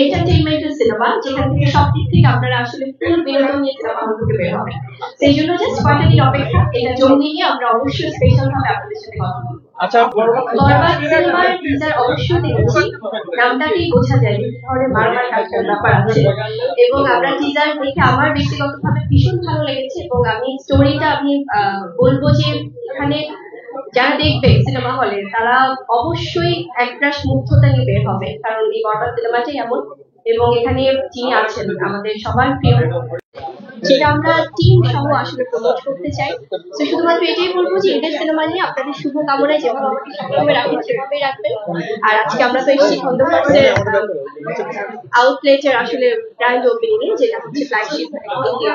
এন্টারটেইনমেন্টাল cinema, যেখান থেকে সব দিক থেকে আপনারা আসলে ফুল বিনোদন নিয়ে সিনেমা হল থেকে বের হবেন। সেই জন্য জাস্ট কয়টা দিন অপেক্ষা, এটা জলদি নিয়ে আমরা অবশ্যই স্পেশাল ভাবে আপনাদের সাথে কথা বলবো। আচ্ছা, বরবাদ সিনেমার টিজার অবশ্যই দেখেছি, নামটাকেই বোঝা যায় কি ধরনের মারামারি কাজের ব্যাপার আছে, এবং আমরা টিজার দেখে আমার ব্যক্তিগতভাবে ভীষণ ভালো লেগেছে। এবং আমি স্টোরিটা বলবো যে এখানে যারা দেখবে সিনেমা হলে তারা অবশ্যই একরাশ মুগ্ধতা নিয়ে বের হবে, কারণ এই বরবাদ সিনেমাটাই এমন। এবং এখানে যিনি আছেন আমাদের সবার প্রিয়, যেটা আমরা টিম সহ আসলে প্রমোট করতে চাই। তো শুধুমাত্র এটাই বলবো যে ঈদের সিনেমা নিয়ে আপনাদের শুভ কামনায় যেভাবে আমাকে সবসময় রাখেন সেভাবেই রাখবেন। আর আজকে আমরা তো এসেছি খন্দকার্সের আউটলেটের আসলে ব্র্যান্ড ওপেনিং এ, যেটা হচ্ছে ফ্ল্যাগশিপ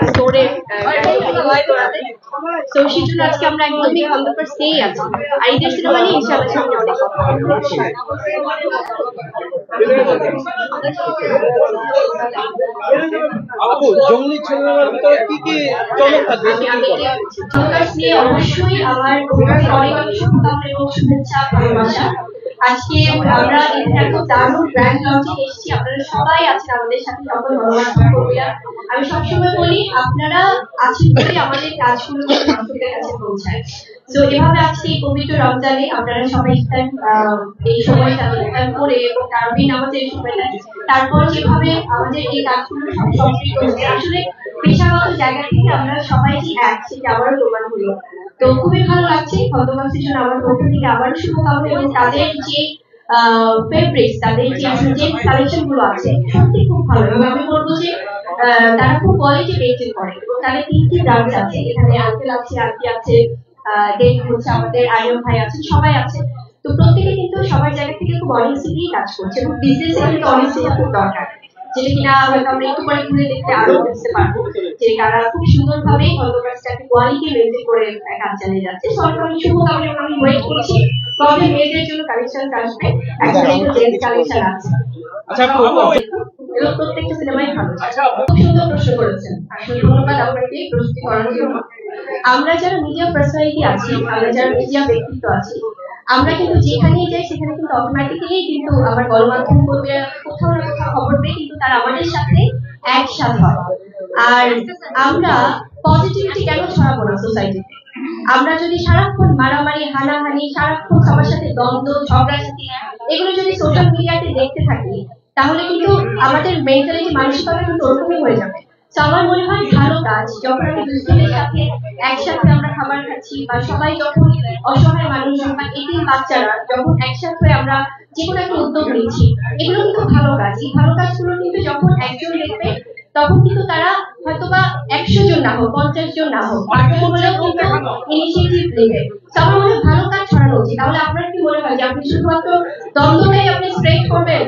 স্টোরে করাতে। তো সেই জন্য আজকে আমরা একদমই খন্দকার্স নিয়েই আছি। আর ঈদের সিনেমা নিয়ে ইনশাআল্লাহ সামনে অনেক কথা হবে। আপু, জঙ্গলি সিনেমার ভিতরে কি কি চমক থাকবে? খন্দকার্স নিয়ে অবশ্যই আমার অনেক অনেক শুভকামনা এবং শুভেচ্ছা ভালোবাসা। আজকে আমরা এখানে একটা দারুণ ব্র্যান্ড লঞ্চিং এসেছি, আপনারা সবাই আছেন আমাদের সাথে, সকল গণমাধ্যম কর্মীরা। আমি সবসময় বলি আপনারা আছেন বলে আমাদের কাজগুলো মানুষের কাছে পৌঁছায়। তো এভাবে আজকে এই পবিত্র রমজানে আপনারা সবাই এই সময়টা ইফতার করে এবং তারাবি নামাজের এই সময়টা, তারপর যেভাবে আমাদের এই কাজগুলো সব সম্পৃক্ত হচ্ছে, আসলে পেশাগত জায়গা থেকে আমরা সবাই যে এক, সেটা আবারও প্রমাণ হলো। তো খুবই ভালো লাগছে। খন্দকার্সের জন্য আমার পক্ষ থেকে আবারও শুভকামনা, এবং তাদের যে ফেব্রিক্স, তাদের যে কালেকশন গুলো আছে সত্যি খুব ভালো। এবং আমি বলবো যে তারা খুব কোয়ালিটি মেনটেন করে, এবং তাদের 3টি ব্রাঞ্চ আছে, এখানে আঙ্কেল আছে, আন্টি আছে, দেন হচ্ছে আমাদের আরিয়ন ভাই আছে, সবাই আছে। তো প্রত্যেকে কিন্তু সবার জায়গা থেকে খুব অনেস্টি দিয়ে কাজ করছে, এবং বিজনেসে কিন্তু অনেস্টিটা খুব দরকার, যেটা কিনা হয়তো আমরা একটু পরে ঘুরে দেখতে আরো বুঝতে পারবো যে তারা খুব সুন্দরভাবে খন্দকার্সটাকে কোয়ালিটি মেনটেন করে কাজ চালিয়ে যাচ্ছে। সরকারি শুভকামনা, এবং আমি ওয়েট করছি কবে মেয়েদের জন্য কালেকশন আসবে। এখন একটু জেন্টস কালেকশন আছে। আচ্ছা, এবং প্রত্যেকটা সিনেমাই ভালো। খুব সুন্দর প্রশ্ন করেছেন, আসলে ধন্যবাদ আপনাকে প্রশ্নটি করার জন্য। আমরা যারা মিডিয়া পার্সোনালিটি আছি, আমরা যারা মিডিয়া ব্যক্তিত্ব আছি, আমরা কিন্তু যেখানেই যাই সেখানে কিন্তু অটোমেটিক্যালি কিন্তু আমার গণমাধ্যম কর্মীরা কোথাও না কোথাও খবর পেয়ে কিন্তু তারা আমাদের সাথে একসাথ হয়। আর আমরা পজিটিভিটি কেন ছড়াবো না সোসাইটিতে? আমরা যদি সারাক্ষণ মারামারি, হানাহানি, সারাক্ষণ সবার সাথে দ্বন্দ্ব, ঝগড়াঝাটি, এগুলো যদি সোশ্যাল মিডিয়াতে দেখতে থাকি, তাহলে কিন্তু আমাদের মেন্টালিটি, মানসিকতা কিন্তু ওরকমই হয়ে যাবে। তো আমার মনে হয় ভালো কাজ, যখন আমি দুজনের সাথে একসাথে আমরা খাবার খাচ্ছি, বা সবাই যখন অসহায় মানুষজন বা এতিম বাচ্চারা যখন একসাথে হয়ে আমরা যে কোনো একটা উদ্যোগ নিচ্ছি, এগুলো কিন্তু ভালো কাজ। এই ভালো কাজগুলো কিন্তু যখন একজন দেখবে, তখন কিন্তু তারা হয়তোবা 100 জন না হোক, 50 জন না হোক, 8 হলেও কিন্তু ইনিশিয়েটিভ নেবে। তো আমার মনে হয় ভালো কাজ ছড়ানো উচিত। তাহলে আপনার কি মনে হয় যে আপনি শুধুমাত্র দ্বন্দ্বটাই আপনি স্প্রেড করবেন?